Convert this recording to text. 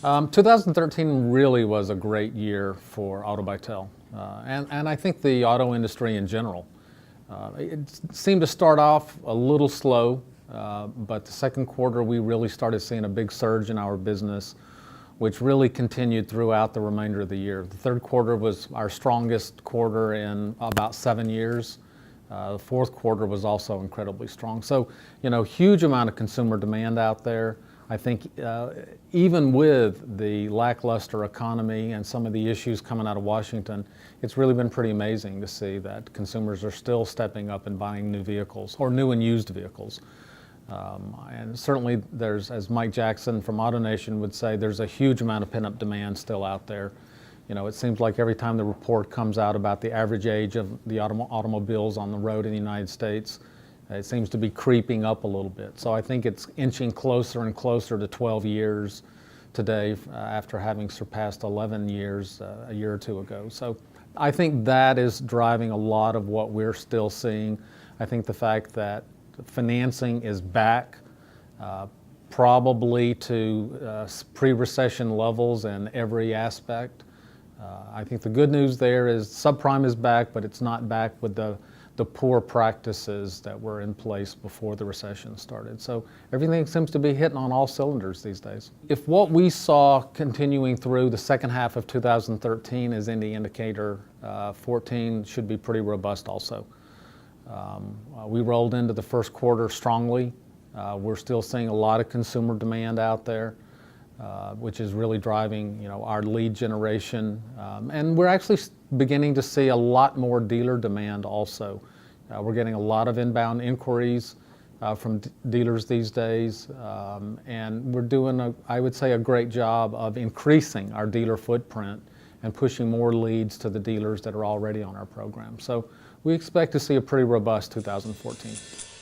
2013 really was a great year for Auto by Tel, and I think the auto industry in general. It seemed to start off a little slow, but the second quarter we really started seeing a big surge in our business, which really continued throughout the remainder of the year. The third quarter was our strongest quarter in about 7 years. The fourth quarter was also incredibly strong. So, huge amount of consumer demand out there. I think even with the lackluster economy and some of the issues coming out of Washington, it's really been pretty amazing to see that consumers are still stepping up and buying new vehicles or new and used vehicles. And certainly there's, as Mike Jackson from AutoNation would say, there's a huge amount of pent-up demand still out there. It seems like every time the report comes out about the average age of the automobiles on the road in the United States, it seems to be creeping up a little bit. So I think it's inching closer and closer to 12 years today after having surpassed 11 years a year or two ago. So I think that is driving a lot of what we're still seeing. I think the fact that financing is back probably to pre-recession levels in every aspect. I think the good news there is subprime is back, but it's not back with the poor practices that were in place before the recession started. So everything seems to be hitting on all cylinders these days. If what we saw continuing through the second half of 2013 is any indicator, 14 should be pretty robust also. We rolled into the first quarter strongly. We're still seeing a lot of consumer demand out there, which is really driving our lead generation. And we're actually beginning to see a lot more dealer demand also. We're getting a lot of inbound inquiries from dealers these days, and we're doing, I would say, a great job of increasing our dealer footprint and pushing more leads to the dealers that are already on our program. So we expect to see a pretty robust 2014.